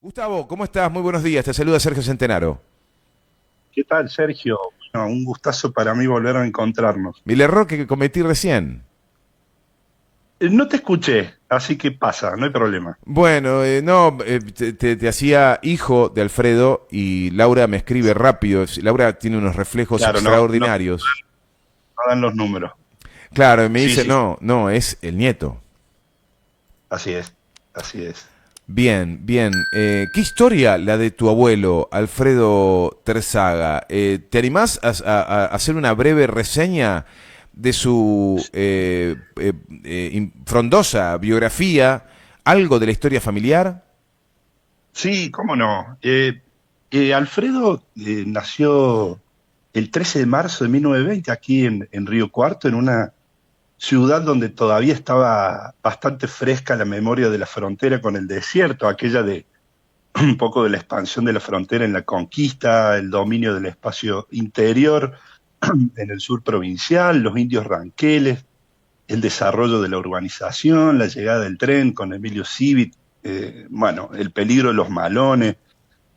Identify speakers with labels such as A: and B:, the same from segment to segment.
A: Gustavo, ¿cómo estás? Muy buenos días. Te saluda Sergio Centenaro.
B: ¿Qué tal, Sergio? Bueno, un gustazo para mí volver a encontrarnos.
A: El error que cometí recién.
B: No te escuché, así que pasa, no hay problema.
A: Bueno, no, te hacía hijo de Alfredo y Laura me escribe rápido. Laura tiene unos reflejos
B: Claro, no
A: extraordinarios.
B: dan los números.
A: Claro, y me
B: Sí,
A: dice,
B: sí,
A: no, no, es el nieto.
B: así es, así es.
A: Bien, bien. ¿Qué historia la de tu abuelo, Alfredo Terzaga? ¿Te animás a hacer una breve reseña de su frondosa biografía, algo de la historia familiar?
B: Sí, cómo no. Alfredo nació el 13 de marzo de 1920 aquí en Río Cuarto, en una ciudad donde todavía estaba bastante fresca la memoria de la frontera con el desierto, aquella de un poco de la expansión de la frontera en la conquista, el dominio del espacio interior en el sur provincial, los indios ranqueles, el desarrollo de la urbanización, la llegada del tren con Emilio Civit, bueno, el peligro de los malones,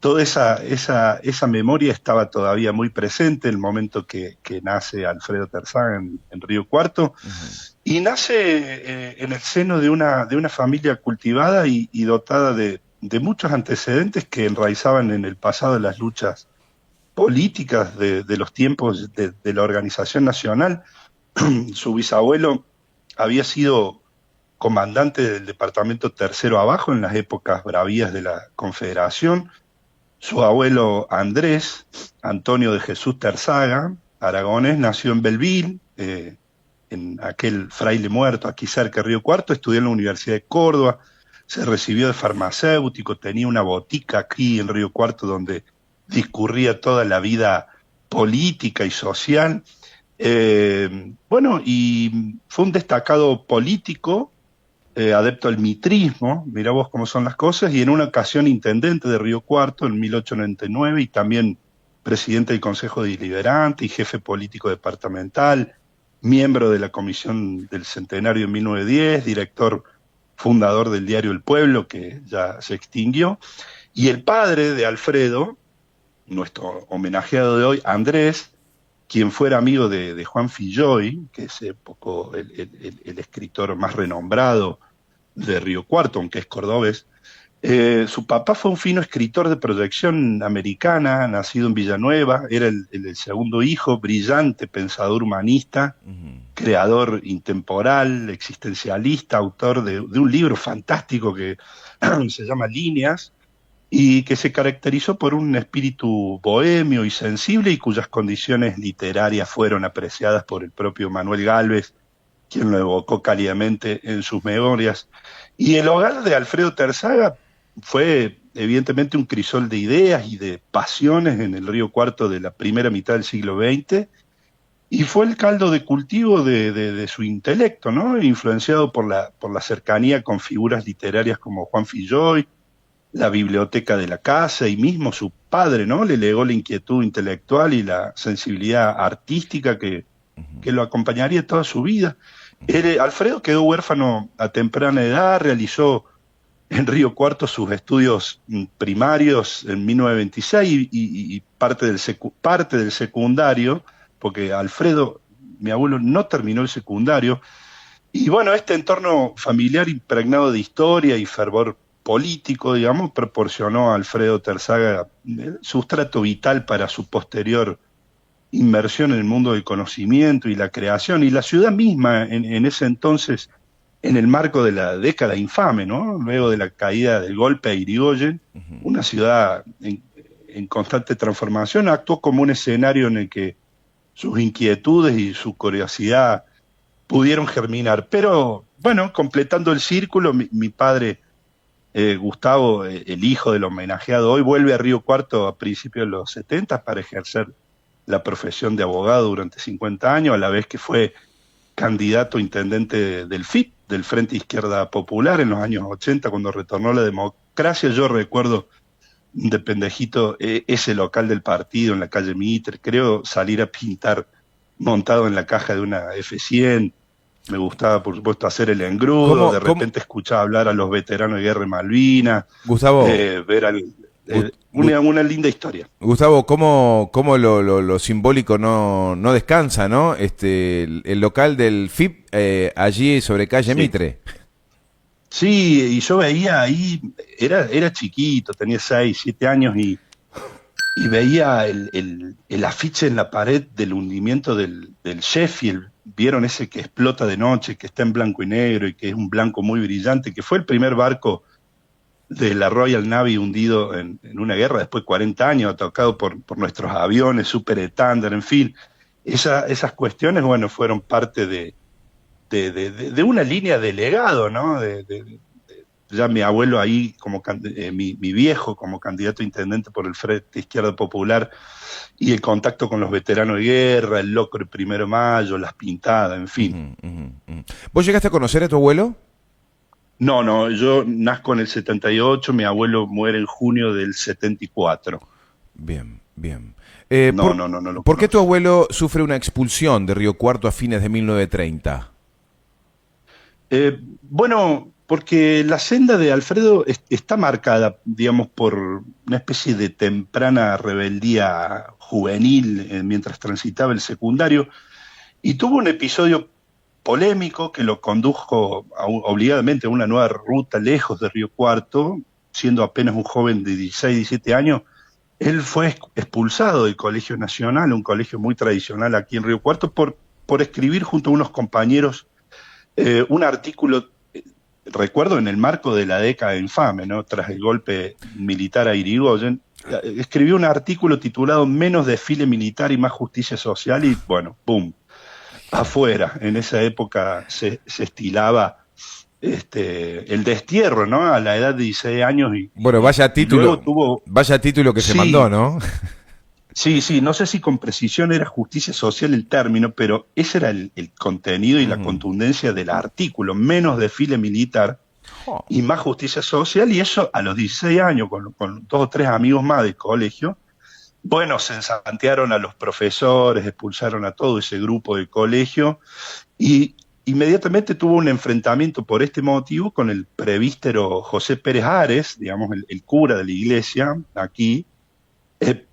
B: toda esa memoria estaba todavía muy presente el momento que nace Alfredo Terzán en Río Cuarto,
A: Ujú.
B: y nace en el seno de una familia cultivada y dotada de muchos antecedentes que enraizaban en el pasado de las luchas políticas de los tiempos de la organización nacional. Su bisabuelo había sido comandante del departamento tercero abajo en las épocas bravías de la Confederación. Su abuelo Andrés, Antonio de Jesús Terzaga, aragonés, nació en Belleville, en aquel fraile muerto, aquí cerca de Río Cuarto, estudió en la Universidad de Córdoba, se recibió de farmacéutico, tenía una botica aquí en Río Cuarto donde discurría toda la vida política y social. Bueno, y fue un destacado político, adepto al mitrismo, mirá vos cómo son las cosas, y en una ocasión intendente de Río Cuarto en 1899 y también presidente del Consejo Deliberante y jefe político departamental, miembro de la Comisión del Centenario en 1910, director fundador del diario El Pueblo, que ya se extinguió, y el padre de Alfredo, nuestro homenajeado de hoy, Andrés, quien fuera amigo de Juan Filloy, que es poco el escritor más renombrado de Río Cuarto, aunque es cordobés. Su papá fue un fino escritor de proyección americana, nacido en Villanueva, era el segundo hijo, brillante pensador humanista,
A: Ujú.
B: creador intemporal, existencialista, autor de un libro fantástico que se llama Líneas, y que se caracterizó por un espíritu bohemio y sensible y cuyas condiciones literarias fueron apreciadas por el propio Manuel Gálvez, quien lo evocó cálidamente en sus memorias. Y el hogar de Alfredo Terzaga fue evidentemente un crisol de ideas y de pasiones en el Río Cuarto de la primera mitad del siglo XX, y fue el caldo de cultivo de su intelecto, ¿no? Influenciado por la cercanía con figuras literarias como Juan Filloy, la biblioteca de la casa y mismo su padre, ¿no? Le legó la inquietud intelectual y la sensibilidad artística que lo acompañaría toda su vida. Alfredo quedó huérfano a temprana edad, realizó en Río Cuarto sus estudios primarios en 1926 y parte del secundario, porque Alfredo, mi abuelo, no terminó el secundario. Y bueno, este entorno familiar impregnado de historia y fervor político, digamos, proporcionó a Alfredo Terzaga sustrato vital para su posterior inmersión en el mundo del conocimiento y la creación, y la ciudad misma en ese entonces, en el marco de la década infame, ¿no? Luego de la caída del golpe a Irigoyen, una ciudad en constante transformación, actuó como un escenario en el que sus inquietudes y su curiosidad pudieron germinar. Pero bueno, completando el círculo, mi padre, Gustavo, el hijo del homenajeado hoy, vuelve a Río Cuarto a principios de los 70 para ejercer la profesión de abogado durante 50 años, a la vez que fue candidato a intendente del FIP, del Frente Izquierda Popular, en los años 80, cuando retornó la democracia. Yo recuerdo de pendejito ese local del partido en la calle Mitre, creo salir a pintar montado en la caja de una F100, Me gustaba, por supuesto, hacer el engrudo,
A: ¿Cómo,
B: de
A: cómo,
B: repente escuchaba hablar a los veteranos de guerra de Malvinas,
A: Gustavo,
B: ver
A: Gu- Gu-
B: una linda historia.
A: Gustavo, cómo lo simbólico no descansa, ¿no? El local del FIP, allí sobre calle
B: Sí.
A: Mitre.
B: Sí, y yo veía ahí, era chiquito, tenía 6, 7 años y veía el afiche en la pared del hundimiento del Sheffield. Vieron ese que explota de noche, que está en blanco y negro y que es un blanco muy brillante, que fue el primer barco de la Royal Navy hundido en una guerra después de 40 años, atacado por nuestros aviones, Super Thunder, en fin. Esas cuestiones, bueno, fueron parte de una línea de legado, ¿no? Ya mi abuelo ahí, mi viejo como candidato a intendente por el Frente Izquierda Popular, y el contacto con los veteranos de guerra, el locro el 1 de Mayo, las pintadas, en fin.
A: Ujú, ujú, ujú. ¿Vos llegaste a conocer a tu abuelo?
B: No, no, yo nazco en el 78, mi abuelo muere en junio del 74.
A: Bien, bien.
B: No, no, no, no lo
A: ¿Por qué tu
B: conozco.
A: abuelo sufre una expulsión de Río Cuarto a fines de 1930?
B: Bueno, porque la senda de Alfredo está marcada, digamos, por una especie de temprana rebeldía juvenil mientras transitaba el secundario, y tuvo un episodio polémico que lo condujo obligadamente a una nueva ruta lejos de Río Cuarto, siendo apenas un joven de 16, 17 años. Él fue expulsado del Colegio Nacional, un colegio muy tradicional aquí en Río Cuarto, por escribir junto a unos compañeros un artículo, recuerdo en el marco de la década infame, ¿no? Tras el golpe militar a Irigoyen, escribió un artículo titulado Menos desfile militar y más justicia social y bueno, ¡pum! Afuera. En esa época se estilaba el destierro, ¿no? A la edad de 16 años
A: Bueno,
B: y luego tuvo,
A: vaya título que se mandó,
B: sí,
A: ¿no?
B: sí, sí, no sé si con precisión era justicia social el término, pero ese era el contenido y la
A: Ujú.
B: contundencia del artículo, menos desfile militar
A: Jo.
B: y más justicia social, y eso a los 16 años, con 2 o 3 amigos más del colegio, bueno, se ensantearon a los profesores, expulsaron a todo ese grupo del colegio, y inmediatamente tuvo un enfrentamiento por este motivo con el prevístero José Pérez Ares, digamos, el cura de la iglesia aquí,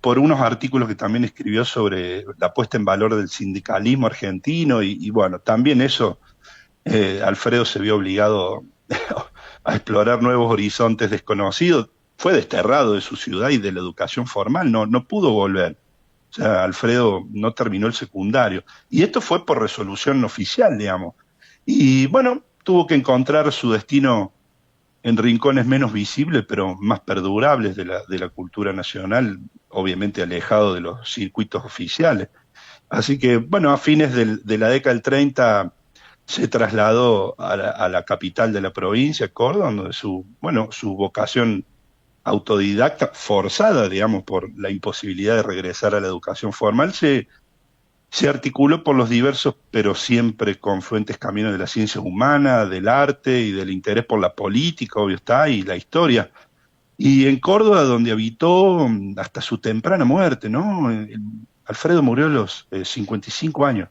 B: por unos artículos que también escribió sobre la puesta en valor del sindicalismo argentino y bueno, también eso, Alfredo se vio obligado a explorar nuevos horizontes desconocidos, fue desterrado de su ciudad y de la educación formal, no pudo volver. O sea, Alfredo no terminó el secundario. Y esto fue por resolución oficial, digamos. Y bueno, tuvo que encontrar su destino en rincones menos visibles, pero más perdurables de la cultura nacional, obviamente alejado de los circuitos oficiales. Así que, bueno, a fines de la década del 30 se trasladó a la capital de la provincia, Córdoba, donde su vocación autodidacta, forzada, digamos, por la imposibilidad de regresar a la educación formal, se articuló por los diversos, pero siempre confluentes caminos de las ciencias humanas, del arte y del interés por la política, obvio está, y la historia. Y en Córdoba, donde habitó hasta su temprana muerte, ¿no? Alfredo murió a los 55 años.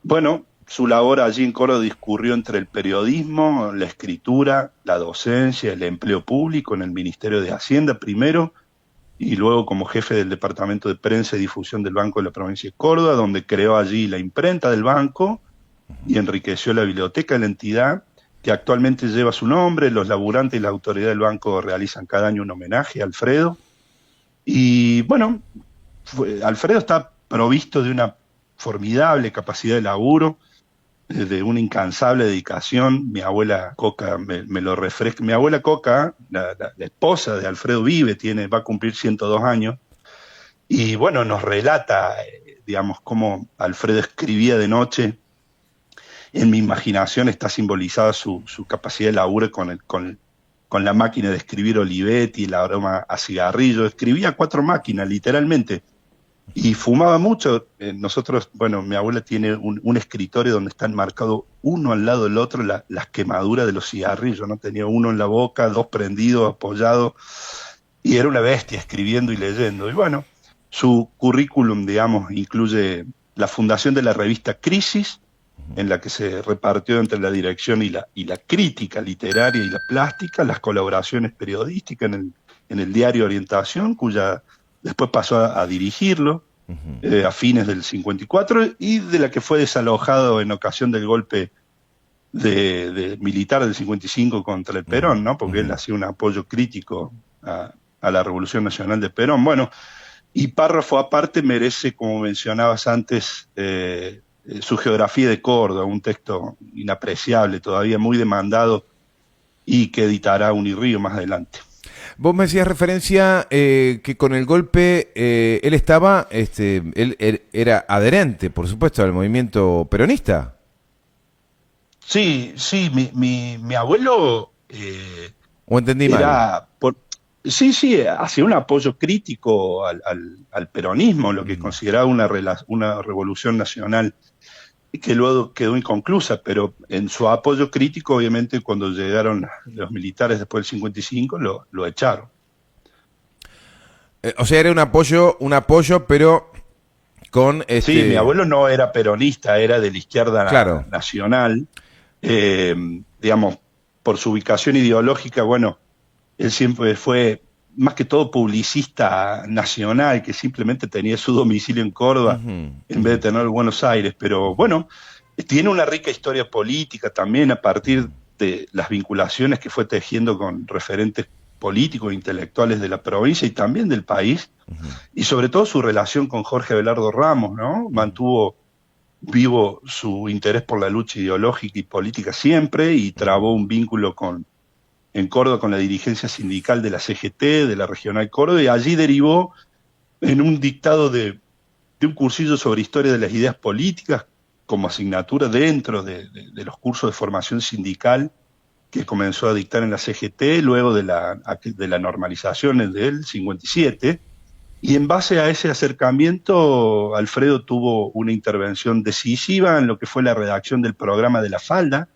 B: Bueno, su labor allí en Córdoba discurrió entre el periodismo, la escritura, la docencia, el empleo público en el Ministerio de Hacienda primero, y luego como jefe del Departamento de Prensa y Difusión del Banco de la Provincia de Córdoba, donde creó allí la imprenta del banco y enriqueció la biblioteca de la entidad, que actualmente lleva su nombre. Los laburantes y la autoridad del banco realizan cada año un homenaje a Alfredo. Y bueno, Alfredo está provisto de una formidable capacidad de laburo, de una incansable dedicación. Mi abuela Coca me lo refresca. Mi abuela Coca, la esposa de Alfredo Vive, va a cumplir 102 años, y bueno, nos relata, digamos, cómo Alfredo escribía de noche. En mi imaginación está simbolizada su capacidad de laburo con la máquina de escribir Olivetti, el aroma a cigarrillo. Escribía a 4 máquinas, literalmente. Y fumaba mucho. Nosotros, bueno, mi abuela tiene un escritorio donde están marcados uno al lado del otro las quemaduras de los cigarrillos, ¿no? Tenía uno en la boca, dos prendidos, apoyados, y era una bestia escribiendo y leyendo. Y bueno, su currículum, digamos, incluye la fundación de la revista Crisis, en la que se repartió entre la dirección y la crítica literaria y la plástica, las colaboraciones periodísticas en el diario Orientación, cuya después pasó a dirigirlo a fines del 54, y de la que fue desalojado en ocasión del golpe de militar del 55 contra el Perón, ¿no? Porque él hacía un apoyo crítico a la Revolución Nacional de Perón. Bueno, y párrafo aparte merece, como mencionabas antes, su geografía de Córdoba, un texto inapreciable, todavía muy demandado, y que editará Unirrío más adelante.
A: Vos me hacías referencia que con el golpe él estaba, él era adherente, por supuesto, al movimiento peronista.
B: Sí, sí, mi abuelo
A: ¿O entendí mal?
B: era, sí, sí, hacía un apoyo crítico al peronismo, lo que consideraba una revolución nacional que luego quedó inconclusa, pero en su apoyo crítico, obviamente, cuando llegaron los militares después del 55, lo echaron.
A: O sea, era un apoyo, pero con
B: Sí, mi abuelo no era peronista, era de la izquierda
A: claro.
B: nacional, digamos, por su ubicación ideológica, bueno, él siempre fue más que todo publicista nacional, que simplemente tenía su domicilio en Córdoba en vez de tenerlo en Buenos Aires. Pero bueno, tiene una rica historia política también a partir de las vinculaciones que fue tejiendo con referentes políticos e intelectuales de la provincia y también del país, y sobre todo su relación con Jorge Abelardo Ramos, ¿no? Mantuvo vivo su interés por la lucha ideológica y política siempre, y trabó un vínculo en Córdoba con la dirigencia sindical de la CGT, de la Regional Córdoba, y allí derivó en un dictado de un cursillo sobre historia de las ideas políticas como asignatura dentro de los cursos de formación sindical que comenzó a dictar en la CGT luego de la normalización del 57. Y en base a ese acercamiento, Alfredo tuvo una intervención decisiva en lo que fue la redacción del programa de la Falda.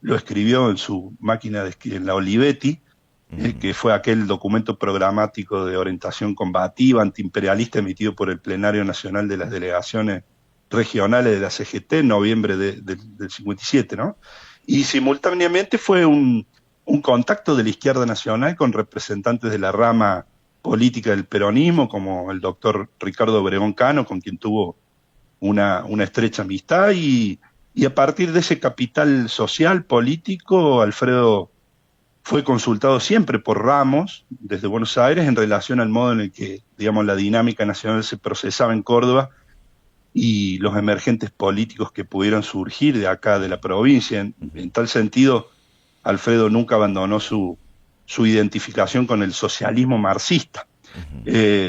B: Lo escribió en su máquina de escribir, en la Olivetti, que fue aquel documento programático de orientación combativa, antiimperialista, emitido por el Plenario Nacional de las Delegaciones Regionales de la CGT en noviembre del 57, ¿no? Y simultáneamente fue un contacto de la izquierda nacional con representantes de la rama política del peronismo, como el doctor Ricardo Obregón Cano, con quien tuvo una estrecha amistad, y a partir de ese capital social, político, Alfredo fue consultado siempre por Ramos, desde Buenos Aires, en relación al modo en el que, digamos, la dinámica nacional se procesaba en Córdoba y los emergentes políticos que pudieron surgir de acá, de la provincia. En tal sentido, Alfredo nunca abandonó su identificación con el socialismo marxista.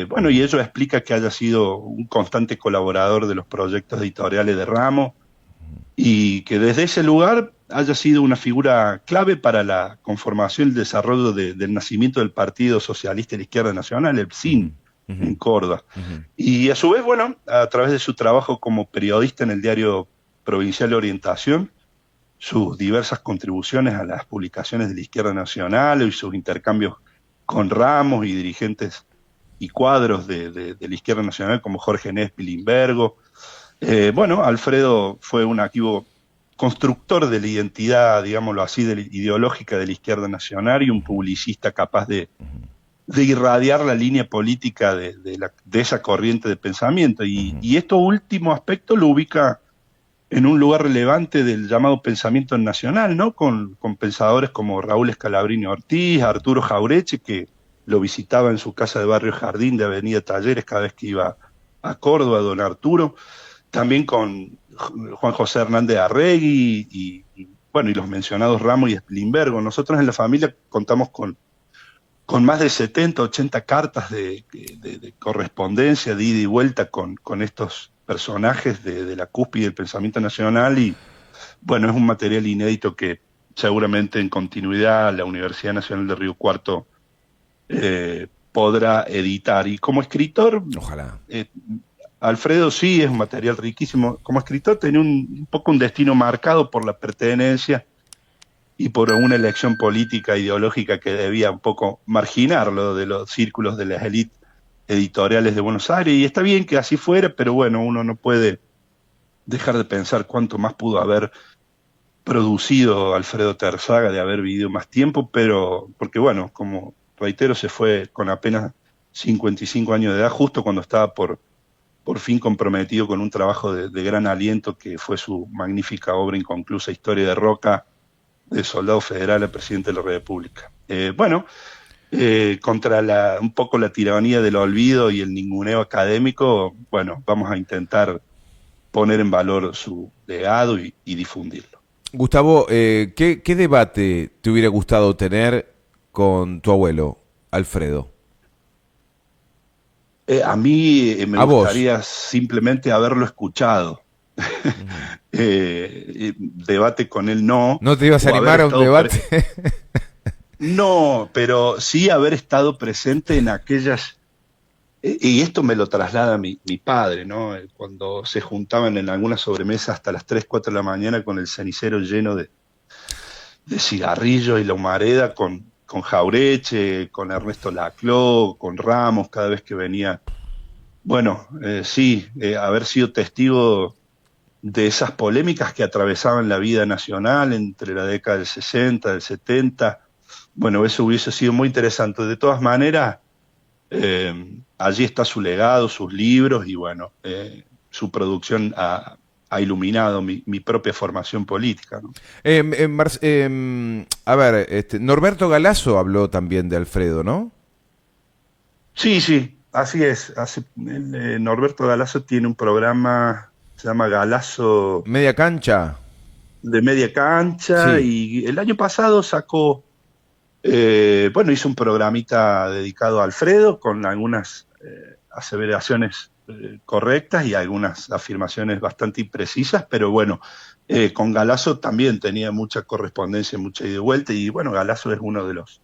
B: Bueno, y ello explica que haya sido un constante colaborador de los proyectos editoriales de Ramos, y que desde ese lugar haya sido una figura clave para la conformación y el desarrollo del nacimiento del Partido Socialista de la Izquierda Nacional, el PSIN, en Córdoba. Y a su vez, bueno, a través de su trabajo como periodista en el diario Provincial de Orientación, sus diversas contribuciones a las publicaciones de la Izquierda Nacional y sus intercambios con Ramos y dirigentes y cuadros de la Izquierda Nacional como Jorge Néspi Limbergo. Bueno, Alfredo fue un activo constructor de la identidad, digámoslo así, ideológica de la izquierda nacional, y un publicista capaz de irradiar la línea política de esa corriente de pensamiento. Y esto último aspecto lo ubica en un lugar relevante del llamado pensamiento nacional, ¿no? Con pensadores como Raúl Scalabrini Ortiz, Arturo Jaureche, que lo visitaba en su casa de Barrio Jardín de Avenida Talleres cada vez que iba a Córdoba, don Arturo. También con Juan José Hernández Arregui bueno, y los mencionados Ramos y Esplimbergo. Nosotros en la familia contamos con más de 70, 80 cartas de correspondencia, de ida y vuelta con estos personajes de la cúspide del pensamiento nacional, y bueno, es un material inédito que seguramente en continuidad la Universidad Nacional de Río Cuarto podrá editar. Y como escritor,
A: Ojalá.
B: Alfredo sí es un material riquísimo. Como escritor tenía un poco un destino marcado por la pertenencia y por una elección política ideológica que debía un poco marginarlo de los círculos de las élites editoriales de Buenos Aires. Y está bien que así fuera, pero bueno, uno no puede dejar de pensar cuánto más pudo haber producido Alfredo Terzaga de haber vivido más tiempo, pero porque bueno, como reitero, se fue con apenas 55 años de edad, justo cuando estaba por fin comprometido con un trabajo de gran aliento que fue su magnífica obra inconclusa, Historia de Roca, de soldado federal al presidente de la República. Contra un poco la tiranía del olvido y el ninguneo académico, bueno, vamos a intentar poner en valor su legado y difundirlo.
A: Gustavo, ¿qué debate te hubiera gustado tener con tu abuelo, Alfredo?
B: A mí me
A: A vos.
B: gustaría simplemente haberlo escuchado. Debate con él no,
A: ¿No te ibas a
B: o haber
A: animar a un
B: estado
A: debate?
B: no, pero sí haber estado presente en aquellas, y esto me lo traslada mi padre, ¿no? Cuando se juntaban en alguna sobremesa hasta las 3, 4 de la mañana con el cenicero lleno de cigarrillos y la humareda con Jaureche, con Ernesto Laclau, con Ramos, cada vez que venía. Bueno, sí, haber sido testigo de esas polémicas que atravesaban la vida nacional entre la década del 60, del 70, bueno, eso hubiese sido muy interesante. De todas maneras, allí está su legado, sus libros y bueno, su producción ha iluminado mi propia formación política, ¿no?
A: A ver, Norberto Galazo habló también de Alfredo, ¿no?
B: Sí, sí, así es. Norberto Galazo tiene un programa, se llama Galazo
A: Media cancha.
B: de Media Cancha,
A: Sí.
B: y el año pasado sacó, bueno, hizo un programita dedicado a Alfredo con algunas aseveraciones correctas y algunas afirmaciones bastante imprecisas, pero bueno, con Galazo también tenía mucha correspondencia, mucha ida y vuelta, y bueno, Galazo es uno de los,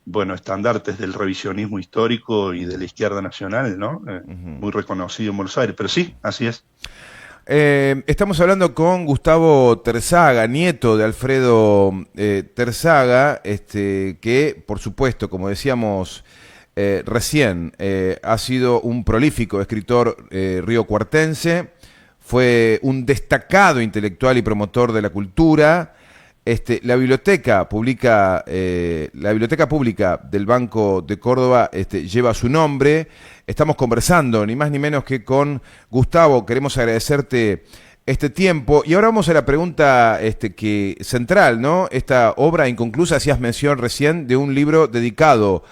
B: bueno, estandartes del revisionismo histórico y de la izquierda nacional, ¿no?
A: Ujú.
B: Muy reconocido en Buenos Aires, pero sí, así es.
A: Estamos hablando con Gustavo Terzaga, nieto de Alfredo Terzaga, que, por supuesto, como decíamos recién, ha sido un prolífico escritor riocuartense, fue un destacado intelectual y promotor de la cultura. La biblioteca pública del Banco de Córdoba lleva su nombre. Estamos conversando ni más ni menos que con Gustavo. Queremos agradecerte este tiempo y ahora vamos a la pregunta que central, ¿no? Esta obra inconclusa, hacías mención recién de un libro dedicado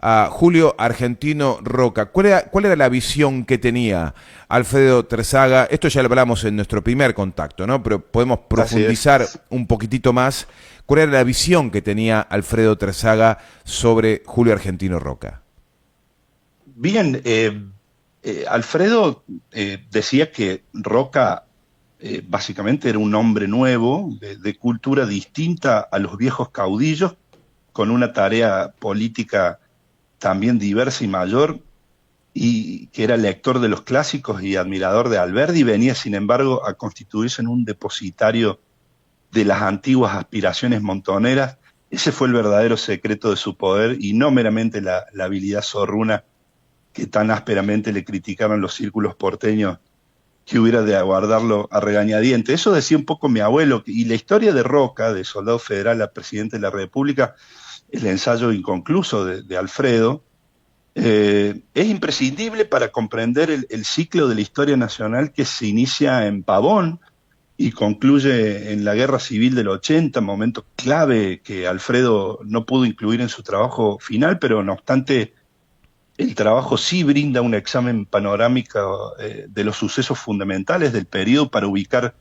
A: a Julio Argentino Roca. ¿Cuál era la visión que tenía Alfredo Terzaga? Esto ya lo hablamos en nuestro primer contacto, ¿no? Pero podemos
B: Así es.
A: profundizar un poquitito más. ¿Cuál era la visión que tenía Alfredo Terzaga sobre Julio Argentino Roca?
B: Bien, Alfredo decía que Roca básicamente era un hombre nuevo, de cultura distinta a los viejos caudillos, con una tarea política también diversa y mayor, y que era lector de los clásicos y admirador de Alberdi, venía sin embargo a constituirse en un depositario de las antiguas aspiraciones montoneras. Ese fue el verdadero secreto de su poder y no meramente la habilidad zorruna que tan ásperamente le criticaban los círculos porteños, que hubiera de aguardarlo a regañadientes. Eso decía un poco mi abuelo, y la historia de Roca, de soldado federal a presidente de la República, el ensayo inconcluso de Alfredo, es imprescindible para comprender el ciclo de la historia nacional que se inicia en Pavón y concluye en la Guerra Civil del 80, momento clave que Alfredo no pudo incluir en su trabajo final, pero no obstante el trabajo sí brinda un examen panorámico de los sucesos fundamentales del periodo para ubicar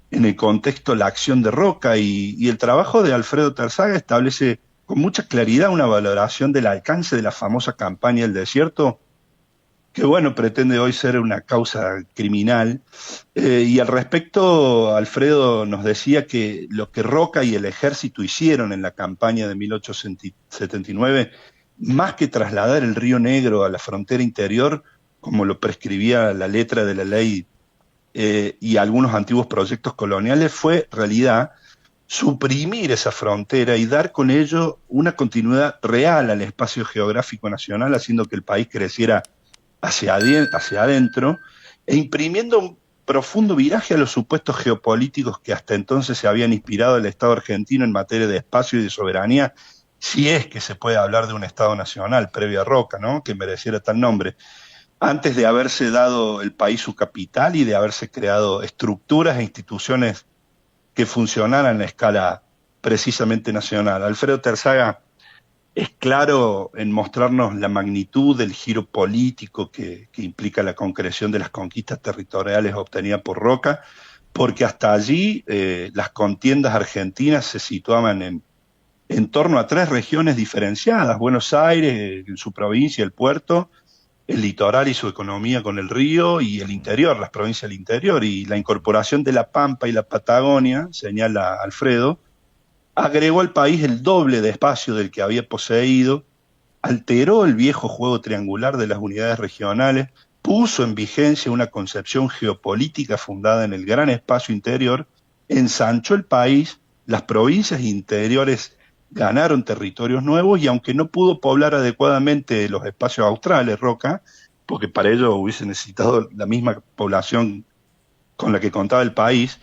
B: en el contexto la acción de Roca, y el trabajo de Alfredo Terzaga establece con mucha claridad una valoración del alcance de la famosa campaña del desierto, que bueno, pretende hoy ser una causa criminal. Y al respecto, Alfredo nos decía que lo que Roca y el ejército hicieron en la campaña de 1879, más que trasladar el Río Negro a la frontera interior, como lo prescribía la letra de la ley y algunos antiguos proyectos coloniales, fue en realidad suprimir esa frontera y dar con ello una continuidad real al espacio geográfico nacional, haciendo que el país creciera hacia adentro e imprimiendo profundo viraje a los supuestos geopolíticos que hasta entonces se habían inspirado el Estado argentino en materia de espacio y de soberanía, si es que se puede hablar de un Estado nacional previo a Roca, ¿no?, que mereciera tal nombre, antes de haberse dado el país su capital y de haberse creado estructuras e instituciones que funcionaran a escala precisamente nacional. Alfredo Terzaga es claro en mostrarnos la magnitud del giro político que implica la concreción de las conquistas territoriales obtenidas por Roca, porque hasta allí las contiendas argentinas se situaban en torno a 3 regiones diferenciadas: Buenos Aires, en su provincia, el puerto, el litoral y su economía con el río, y el interior, las provincias del interior. Y la incorporación de La Pampa y la Patagonia, señala Alfredo, agregó al país el doble de espacio del que había poseído, alteró el viejo juego triangular de las unidades regionales, puso en vigencia una concepción geopolítica fundada en el gran espacio interior, ensanchó el país, las provincias interiores ganaron territorios nuevos, y aunque no pudo poblar adecuadamente los espacios australes, Roca, porque para ello hubiese necesitado la misma población con la que contaba el país,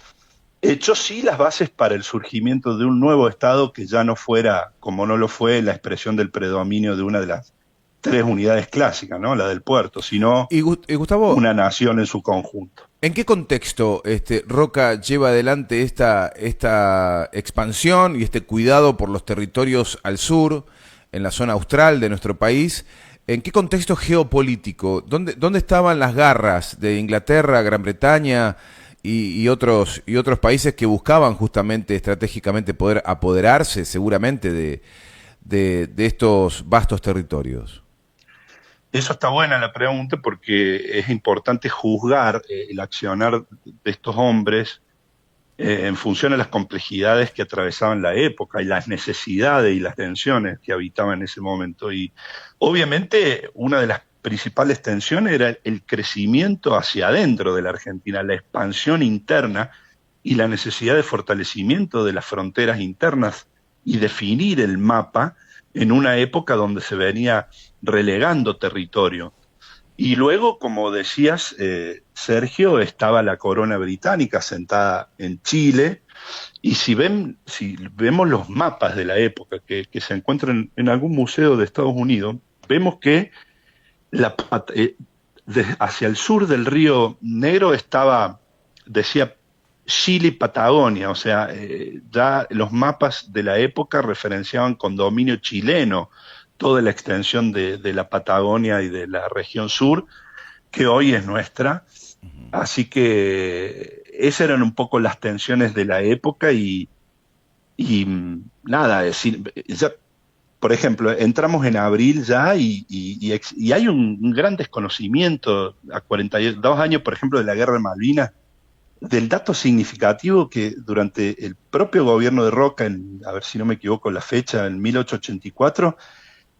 B: echó sí las bases para el surgimiento de un nuevo Estado que ya no fuera, como no lo fue, la expresión del predominio de una de las 3 unidades clásicas, ¿no?, la del puerto, sino
A: Gustavo,
B: una nación en su conjunto.
A: ¿en qué contexto Roca lleva adelante esta expansión y este cuidado por los territorios al sur, en la zona austral de nuestro país? ¿En qué contexto geopolítico? ¿Dónde estaban las garras de Inglaterra, Gran Bretaña y otros países que buscaban justamente estratégicamente poder apoderarse seguramente de estos vastos territorios?
B: Eso está buena la pregunta, porque es importante juzgar el accionar de estos hombres en función de las complejidades que atravesaban la época y las necesidades y las tensiones que habitaban en ese momento. Y obviamente una de las principales tensiones era el crecimiento hacia adentro de la Argentina, la expansión interna y la necesidad de fortalecimiento de las fronteras internas y definir el mapa en una época donde se venía relegando territorio. Y luego, como decías, Sergio, estaba la corona británica sentada en Chile, y si vemos los mapas de la época que se encuentran en algún museo de Estados Unidos, vemos que hacia el sur del Río Negro estaba, decía, Chile y Patagonia, o sea, ya los mapas de la época referenciaban con dominio chileno toda la extensión de la Patagonia y de la región sur, que hoy es nuestra. Así que esas eran un poco las tensiones de la época, y nada, es decir, ya, por ejemplo, entramos en abril ya y hay un gran desconocimiento a 42 años, por ejemplo, de la Guerra de Malvinas, del dato significativo que durante el propio gobierno de Roca, a ver si no me equivoco la fecha, en 1884,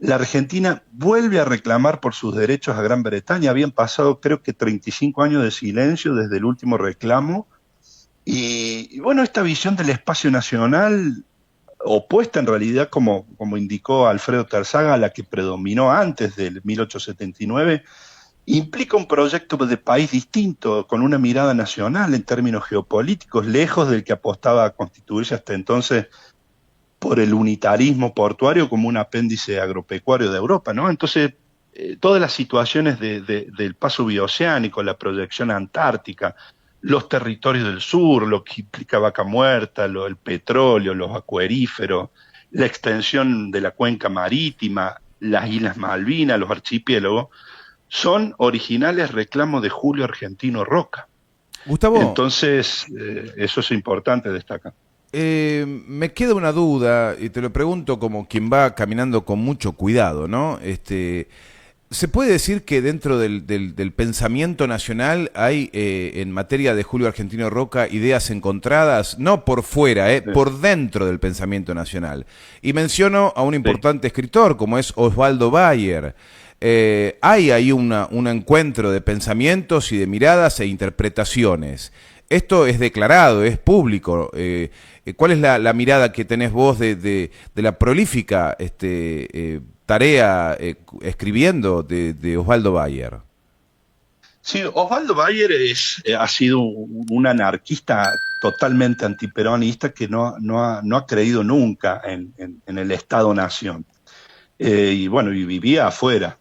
B: la Argentina vuelve a reclamar por sus derechos a Gran Bretaña. Habían pasado, creo que 35 años de silencio desde el último reclamo, y bueno, esta visión del espacio nacional, opuesta en realidad, como indicó Alfredo Terzaga, a la que predominó antes del 1879, implica un proyecto de país distinto, con una mirada nacional en términos geopolíticos, lejos del que apostaba a constituirse hasta entonces por el unitarismo portuario como un apéndice agropecuario de Europa, ¿no? Entonces, todas las situaciones del paso bioceánico, la proyección antártica, los territorios del sur, lo que implica Vaca Muerta, el petróleo, los acueríferos, la extensión de la cuenca marítima, las Islas Malvinas, los archipiélagos, son originales reclamos de Julio Argentino Roca.
A: Gustavo,
B: entonces, eso es importante destacar.
A: Me queda una duda, y te lo pregunto como quien va caminando con mucho cuidado, ¿no? ¿Se puede decir que dentro del pensamiento nacional hay, en materia de Julio Argentino Roca, ideas encontradas? No por fuera,
B: Sí.
A: por dentro del pensamiento nacional. Y menciono a un importante escritor como es Osvaldo Bayer. Hay ahí un encuentro de pensamientos y de miradas e interpretaciones. Esto es declarado, es público. ¿Cuál es la mirada que tenés vos de la prolífica tarea escribiendo de Osvaldo Bayer?
B: Sí, Osvaldo Bayer ha sido un anarquista totalmente antiperonista que no ha creído nunca en el Estado-Nación. Y bueno, y vivía afuera.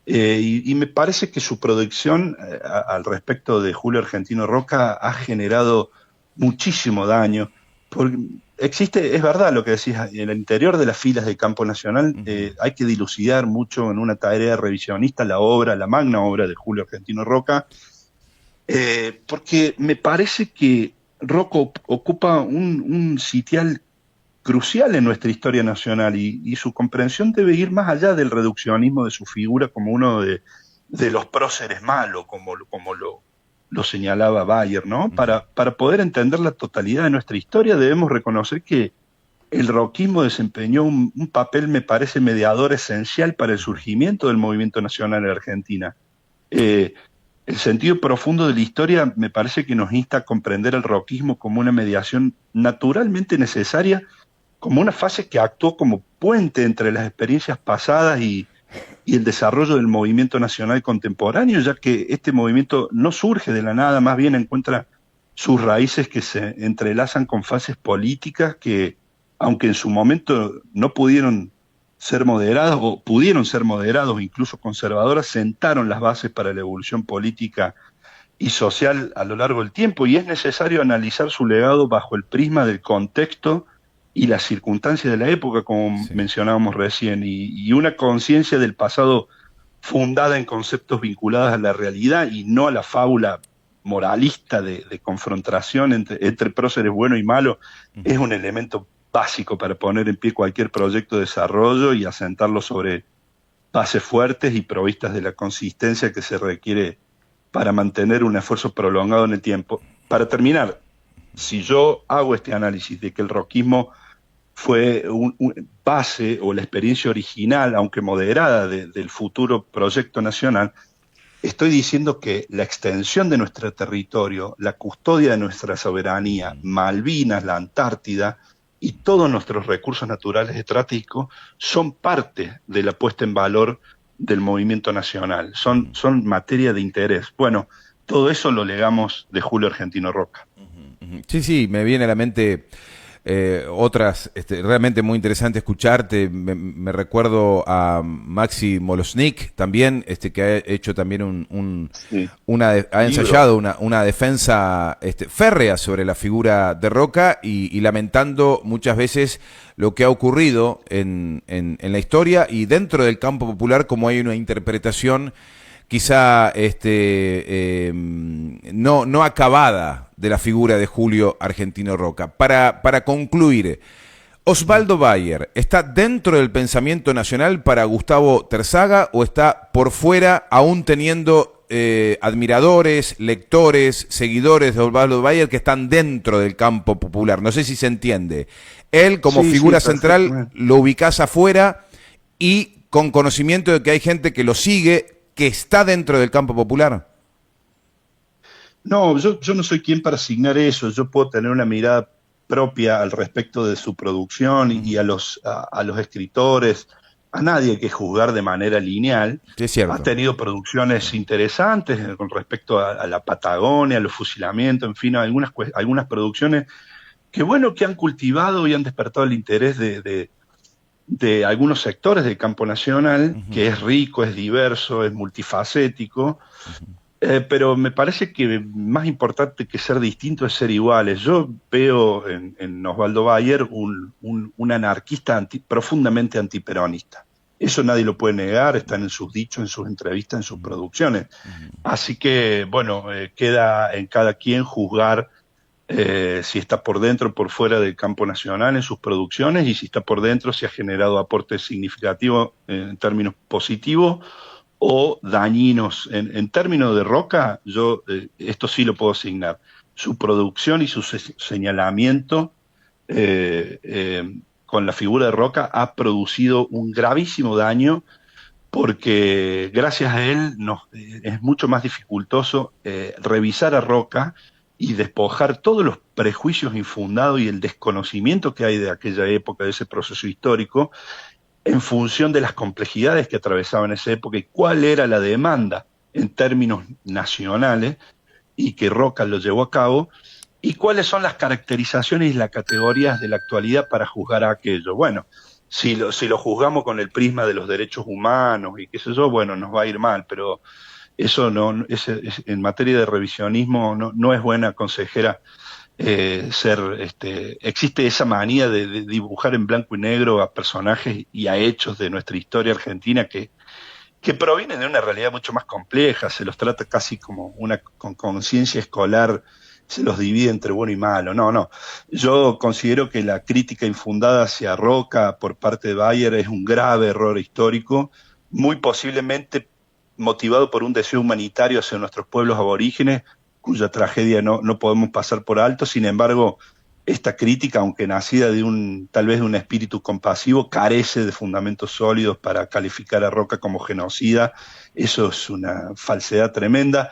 B: Y me parece que su producción al respecto de Julio Argentino Roca ha generado muchísimo daño. Porque existe, es verdad lo que decís, en el interior de las filas del campo nacional
A: Ujú.
B: hay que dilucidar mucho en una tarea revisionista la obra, la magna obra de Julio Argentino Roca, porque me parece que Roca ocupa un sitial crucial en nuestra historia nacional y su comprensión debe ir más allá del reduccionismo de su figura como uno de los próceres malos, como lo señalaba Bayer, ¿no?
A: Ujú.
B: Para poder entender la totalidad de nuestra historia debemos reconocer que el roquismo desempeñó un papel, me parece, mediador esencial para el surgimiento del movimiento nacional en Argentina. Eh, el sentido profundo de la historia me parece que nos insta a comprender el roquismo como una mediación naturalmente necesaria, como una fase que actuó como puente entre las experiencias pasadas y el desarrollo del movimiento nacional contemporáneo, ya que este movimiento no surge de la nada, más bien encuentra sus raíces que se entrelazan con fases políticas que, aunque en su momento no pudieron ser moderadas o pudieron ser moderados, incluso conservadoras, sentaron las bases para la evolución política y social a lo largo del tiempo, y es necesario analizar su legado bajo el prisma del contexto y las circunstancias de la época, como
A: Sí.
B: mencionábamos recién, y una conciencia del pasado fundada en conceptos vinculados a la realidad y no a la fábula moralista de confrontación entre próceres bueno y malo, es
A: Ujú.
B: un elemento básico para poner en pie cualquier proyecto de desarrollo y asentarlo sobre bases fuertes y provistas de la consistencia que se requiere para mantener un esfuerzo prolongado en el tiempo. Para terminar, si yo hago este análisis de que el roquismo fue base o la experiencia original, aunque moderada, del futuro proyecto nacional, estoy diciendo que la extensión de nuestro territorio, la custodia de nuestra soberanía, Malvinas, la Antártida y todos nuestros recursos naturales estratégicos son parte de la puesta en valor del movimiento nacional, son materia de interés. Bueno, todo eso lo legamos de Julio Argentino Roca.
A: Ujú. Sí, sí, me viene a la mente otras, realmente muy interesante escucharte. Me recuerdo a Maxi Molosnik también, que ha hecho también
B: Sí,
A: ha
B: libro.
A: ensayado una defensa férrea sobre la figura de Roca y lamentando muchas veces lo que ha ocurrido en la historia y dentro del campo popular como hay una interpretación quizá no acabada de la figura de Julio Argentino Roca. Para concluir, ¿Osvaldo Bayer está dentro del pensamiento nacional para Gustavo Terzaga o está por fuera, aún teniendo admiradores, lectores, seguidores de Osvaldo Bayer que están dentro del campo popular? No sé si se entiende. Él, como
B: Sí, sí,
A: figura central,
B: perfectamente.
A: lo ubicás afuera y con conocimiento de que hay gente que lo sigue, que está dentro del campo popular.
B: No, yo no soy quien para asignar eso. Yo puedo tener una mirada propia al respecto de su producción y
A: Ujú.
B: a los escritores. A nadie hay que juzgar de manera lineal.
A: Sí, es
B: Ha
A: cierto.
B: tenido producciones interesantes con respecto a la Patagonia, a los fusilamientos, en fin, algunas producciones que, bueno, que han cultivado y han despertado el interés de algunos sectores del campo nacional,
A: Ujú.
B: que es rico, es diverso, es multifacético, pero me parece que más importante que ser distinto es ser iguales. Yo veo en Osvaldo Bayer un anarquista profundamente antiperonista. Eso nadie lo puede negar, están en sus dichos, en sus entrevistas, en sus producciones. Así que, bueno, queda en cada quien juzgar si está por dentro o por fuera del campo nacional en sus producciones y si está por dentro, si ha generado aportes significativos en términos positivos o dañinos. En términos de Roca, yo esto sí lo puedo asignar. Su producción y su señalamiento con la figura de Roca ha producido un gravísimo daño porque gracias a él es mucho más dificultoso revisar a Roca y despojar todos los prejuicios infundados y el desconocimiento que hay de aquella época, de ese proceso histórico, en función de las complejidades que atravesaban esa época y cuál era la demanda en términos nacionales y que Roca lo llevó a cabo, y cuáles son las caracterizaciones y las categorías de la actualidad para juzgar aquello. Bueno, si lo juzgamos con el prisma de los derechos humanos y qué sé yo, bueno, nos va a ir mal, pero eso no, en materia de revisionismo no es buena consejera existe esa manía de dibujar en blanco y negro a personajes y a hechos de nuestra historia argentina que provienen de una realidad mucho más compleja, se los trata casi como una con conciencia escolar, se los divide entre bueno y malo. No, no. Yo considero que la crítica infundada hacia Roca por parte de Bayer es un grave error histórico, muy posiblemente motivado por un deseo humanitario hacia nuestros pueblos aborígenes, cuya tragedia no podemos pasar por alto. Sin embargo, esta crítica, aunque nacida de tal vez de un espíritu compasivo, carece de fundamentos sólidos para calificar a Roca como genocida. Eso es una falsedad tremenda.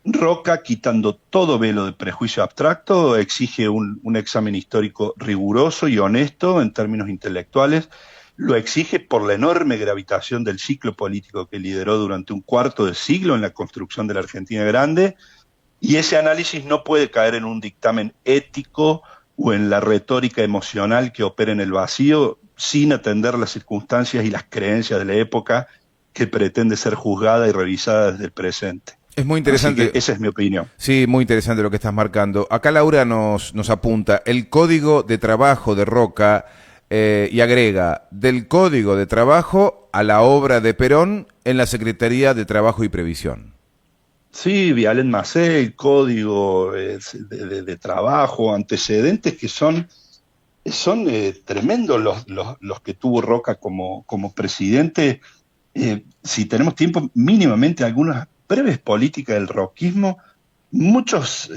B: Roca, quitando todo velo de prejuicio abstracto, exige un examen histórico riguroso y honesto en términos intelectuales. Lo exige por la enorme gravitación del ciclo político que lideró durante un cuarto de siglo en la construcción de la Argentina grande, y ese análisis no puede caer en un dictamen ético o en la retórica emocional que opera en el vacío sin atender las circunstancias y las creencias de la época que pretende ser juzgada y revisada desde el presente.
A: Es muy interesante.
B: Así que esa es mi opinión.
A: Sí, muy interesante lo que estás marcando. Acá Laura nos apunta el código de trabajo de Roca y agrega del código de trabajo a la obra de Perón en la Secretaría de Trabajo y Previsión.
B: Sí, Vialet Macé, el código de trabajo, antecedentes que son tremendos los que tuvo Roca como presidente. Si tenemos tiempo, mínimamente algunas breves políticas del roquismo, muchos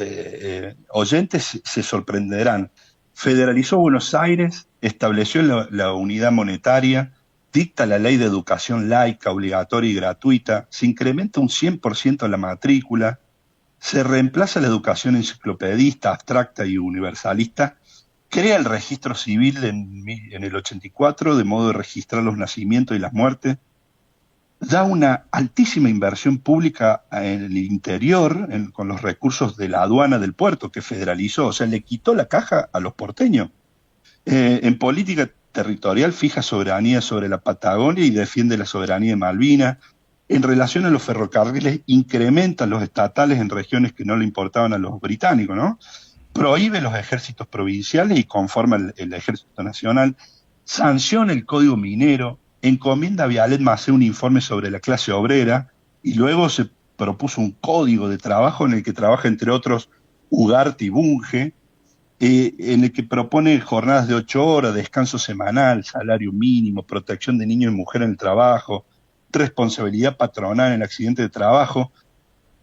B: oyentes se sorprenderán. Federalizó Buenos Aires, estableció la unidad monetaria, dicta la ley de educación laica, obligatoria y gratuita, se incrementa un 100% la matrícula, se reemplaza la educación enciclopedista, abstracta y universalista, crea el registro civil en el 84, de modo de registrar los nacimientos y las muertes, da una altísima inversión pública en el interior, con los recursos de la aduana del puerto que federalizó, o sea, le quitó la caja a los porteños. En política territorial fija soberanía sobre la Patagonia y defiende la soberanía de Malvinas. En relación a los ferrocarriles, incrementa los estatales en regiones que no le importaban a los británicos, ¿no? Prohíbe los ejércitos provinciales y conforma el ejército nacional, sanciona el código minero, encomienda a Vialet Macé un informe sobre la clase obrera y luego se propuso un código de trabajo en el que trabaja, entre otros, Ugarte y Bunge, en el que propone jornadas de 8 horas, descanso semanal, salario mínimo, protección de niños y mujeres en el trabajo, responsabilidad patronal en accidente de trabajo.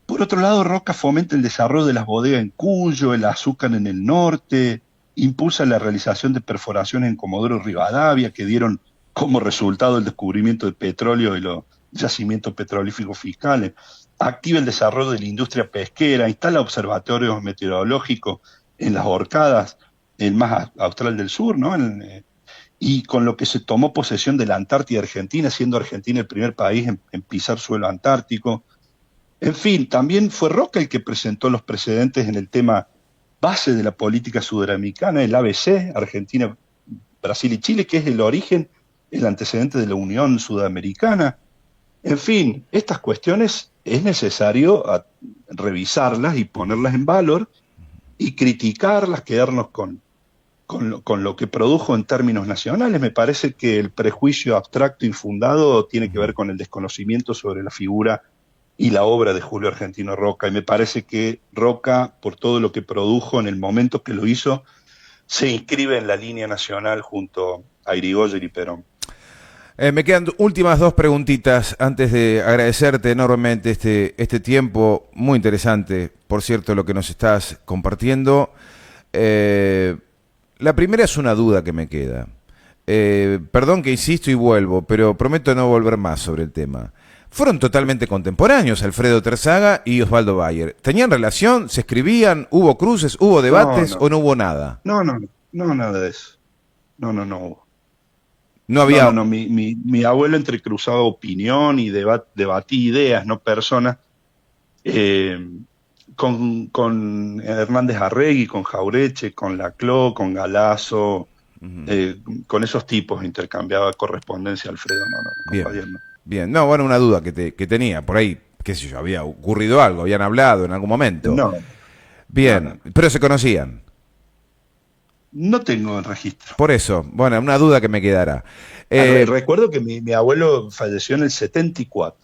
B: Por otro lado, Roca fomenta el desarrollo de las bodegas en Cuyo, el azúcar en el norte, impulsa la realización de perforaciones en Comodoro Rivadavia que dieron como resultado el descubrimiento del petróleo y los yacimientos petrolíferos fiscales, activa el desarrollo de la industria pesquera, instala observatorios meteorológicos en las Orcadas, el más austral del sur, ¿no? Y con lo que se tomó posesión de la Antártida Argentina, siendo Argentina el primer país en pisar suelo antártico. En fin, también fue Roca el que presentó los precedentes en el tema base de la política sudamericana, el ABC, Argentina, Brasil y Chile, que es el origen, el antecedente de la Unión Sudamericana. En fin, estas cuestiones es necesario revisarlas y ponerlas en valor y criticarlas, quedarnos con lo que produjo en términos nacionales. Me parece que el prejuicio abstracto infundado tiene que ver con el desconocimiento sobre la figura y la obra de Julio Argentino Roca, y me parece que Roca, por todo lo que produjo en el momento que lo hizo, se inscribe en la línea nacional junto a Irigoyen y Perón.
A: Me quedan últimas dos preguntitas antes de agradecerte enormemente este tiempo muy interesante, por cierto, lo que nos estás compartiendo. La primera es una duda que me queda. Perdón que insisto y vuelvo, pero prometo no volver más sobre el tema. Fueron totalmente contemporáneos Alfredo Terzaga y Osvaldo Bayer. ¿Tenían relación? ¿Se escribían? ¿Hubo cruces? ¿Hubo debates o no hubo nada?
B: No, nada de eso. No hubo.
A: No había...
B: Mi abuelo entrecruzaba opinión y debatía ideas, no personas. eh, con Hernández Arregui, con Jaureche, con Laclau, con Galazo,
A: Ujú.
B: con esos tipos intercambiaba correspondencia Alfredo, no, con
A: Bien,
B: Bayer no.
A: bien. No, bueno, una duda que tenía. Por ahí, qué sé yo, había ocurrido algo, habían hablado en algún momento.
B: No, no, no,
A: Bien,
B: no.
A: pero se conocían.
B: No tengo el registro.
A: Por eso, bueno, una duda que me quedará.
B: Recuerdo que mi abuelo falleció en el 74.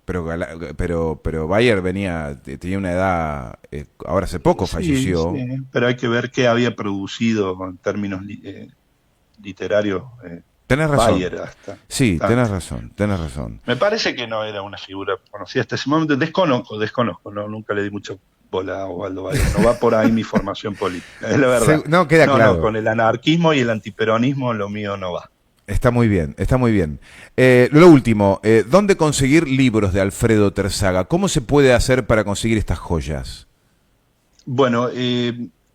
A: Pero Bayer tenía una edad, ahora hace poco
B: Sí, sí,
A: falleció.
B: pero hay que ver qué había producido en términos literarios
A: Tenés razón.
B: Bayer
A: Sí,
B: hasta
A: tenés
B: antes.
A: razón, tenés razón.
B: Me parece que no era una figura conocida hasta ese momento. Desconozco, no, nunca le di mucho bola a Osvaldo Bayer. No va por ahí mi formación política, es la verdad.
A: No, queda
B: No,
A: claro.
B: con el anarquismo y el antiperonismo lo mío no va.
A: Está muy bien, está muy bien. Lo último, ¿dónde conseguir libros de Alfredo Terzaga? ¿Cómo se puede hacer para conseguir estas joyas?
B: Bueno,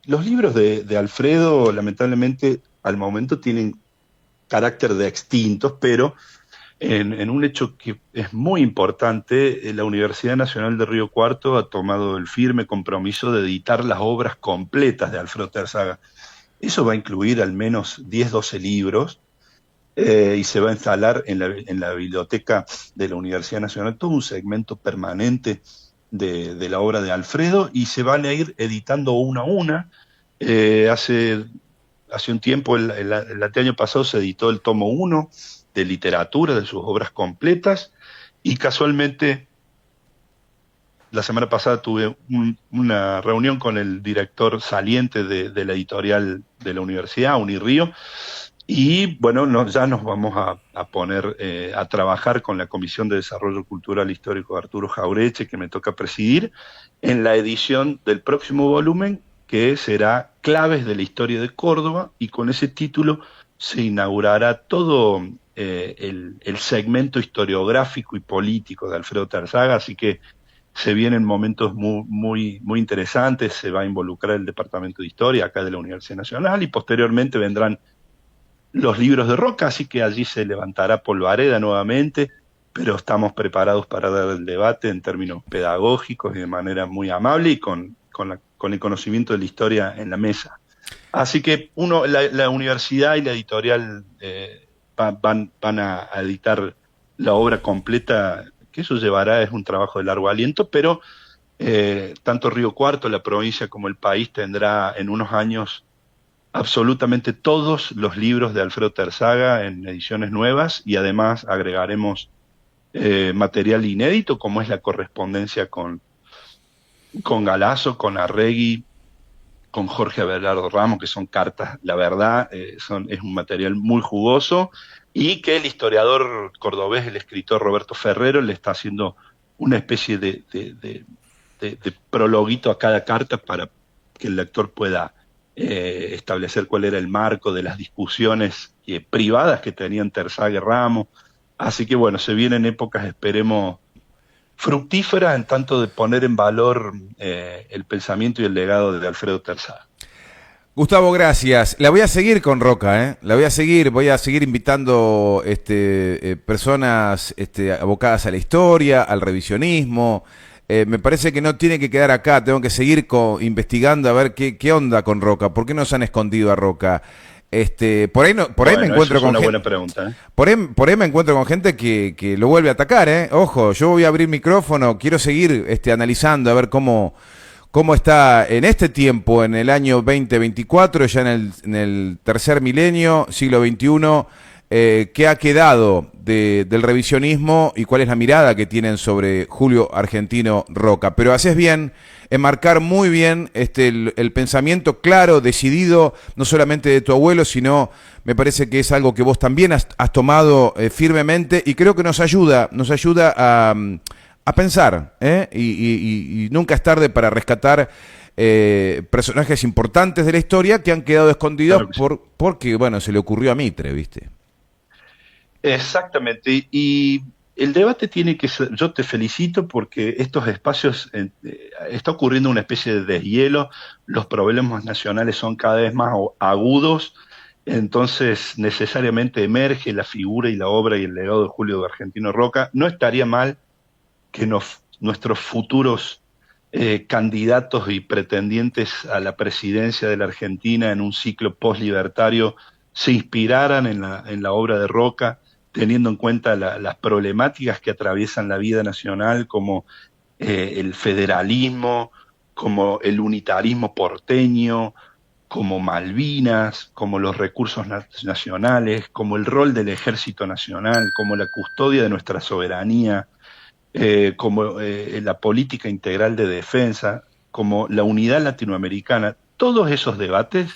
B: los libros de Alfredo, lamentablemente, al momento tienen carácter de extintos, pero en un hecho que es muy importante, la Universidad Nacional de Río Cuarto ha tomado el firme compromiso de editar las obras completas de Alfredo Terzaga. Eso va a incluir al menos 10, 12 libros y se va a instalar en la biblioteca de la Universidad Nacional todo un segmento permanente de la obra de Alfredo y se van a ir editando una a una. Eh, hace, hace un tiempo, el año pasado, se editó el tomo uno de literatura, de sus obras completas, y casualmente la semana pasada tuve una reunión con el director saliente de la editorial de la universidad, Unirío, y bueno, ya nos vamos a poner a trabajar con la Comisión de Desarrollo Cultural Histórico de Arturo Jaureche, que me toca presidir, en la edición del próximo volumen, que será Claves de la Historia de Córdoba, y con ese título se inaugurará todo el segmento historiográfico y político de Alfredo Terzaga, así que se vienen momentos muy interesantes, se va a involucrar el Departamento de Historia acá de la Universidad Nacional y posteriormente vendrán los libros de Roca, así que allí se levantará polvareda nuevamente, pero estamos preparados para dar el debate en términos pedagógicos y de manera muy amable y con el conocimiento de la historia en la mesa. Así que la universidad y la editorial van a editar la obra completa, que eso llevará, es un trabajo de largo aliento, pero tanto Río Cuarto, la provincia, como el país tendrá en unos años absolutamente todos los libros de Alfredo Terzaga en ediciones nuevas y además agregaremos material inédito como es la correspondencia con Galazo, con Arregui, con Jorge Abelardo Ramos, que son cartas, la verdad, es un material muy jugoso y que el historiador cordobés, el escritor Roberto Ferrero, le está haciendo una especie de prologuito a cada carta para que el lector pueda establecer cuál era el marco de las discusiones privadas que tenían Terzaga y Ramos. Así que bueno, se vienen épocas, esperemos, fructíferas en tanto de poner en valor el pensamiento y el legado de Alfredo Terzaga.
A: Gustavo, gracias. La voy a seguir con Roca, ¿eh? Voy a seguir invitando personas abocadas a la historia, al revisionismo. Me parece que no tiene que quedar acá, tengo que seguir investigando a ver qué onda con Roca, por qué nos han escondido a Roca. Por ahí no, por ahí me
B: Bueno, eso
A: encuentro
B: es
A: con
B: una
A: gente,
B: buena pregunta, ¿eh?
A: por ahí me encuentro con gente que lo vuelve a atacar, ¿eh? Ojo, yo voy a abrir micrófono, quiero seguir analizando a ver cómo está en este tiempo, en el año 2024, ya en el tercer milenio, siglo XXI, qué ha quedado del revisionismo y cuál es la mirada que tienen sobre Julio Argentino Roca. Pero haces bien en marcar muy bien el pensamiento claro, decidido, no solamente de tu abuelo, sino me parece que es algo que vos también has tomado firmemente y creo que nos ayuda a pensar, ¿eh? Y nunca es tarde para rescatar personajes importantes de la historia que han quedado escondidos
B: Claro que sí.
A: porque, bueno, se le ocurrió a Mitre, ¿viste?
B: Exactamente. Y el debate tiene que ser, yo te felicito porque estos espacios, está ocurriendo una especie de deshielo, los problemas nacionales son cada vez más agudos, entonces necesariamente emerge la figura y la obra y el legado de Julio de Argentino Roca. No estaría mal que nuestros futuros candidatos y pretendientes a la presidencia de la Argentina en un ciclo postlibertario se inspiraran en la obra de Roca, teniendo en cuenta las problemáticas que atraviesan la vida nacional, como el federalismo, como el unitarismo porteño, como Malvinas, como los recursos nacionales, como el rol del Ejército Nacional, como la custodia de nuestra soberanía, como la política integral de defensa, como la unidad latinoamericana. Todos esos debates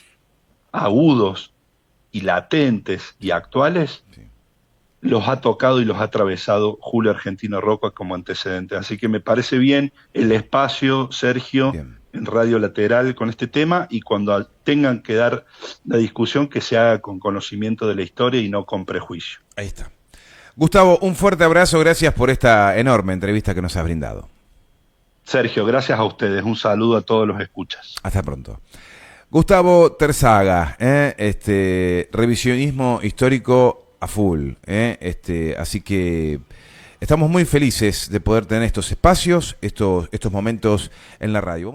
B: agudos y latentes y actuales
A: Sí.
B: los ha tocado y los ha atravesado Julio Argentino Roca como antecedente. Así que me parece bien el espacio, Sergio,
A: Bien.
B: en Radio Lateral con este tema, y cuando tengan que dar la discusión, que se haga con conocimiento de la historia y no con prejuicio.
A: Ahí está. Gustavo, un fuerte abrazo, gracias por esta enorme entrevista que nos has brindado.
B: Sergio, gracias a ustedes, un saludo a todos los escuchas.
A: Hasta pronto. Gustavo Terzaga, revisionismo histórico a full, así que estamos muy felices de poder tener estos espacios, estos momentos en la radio.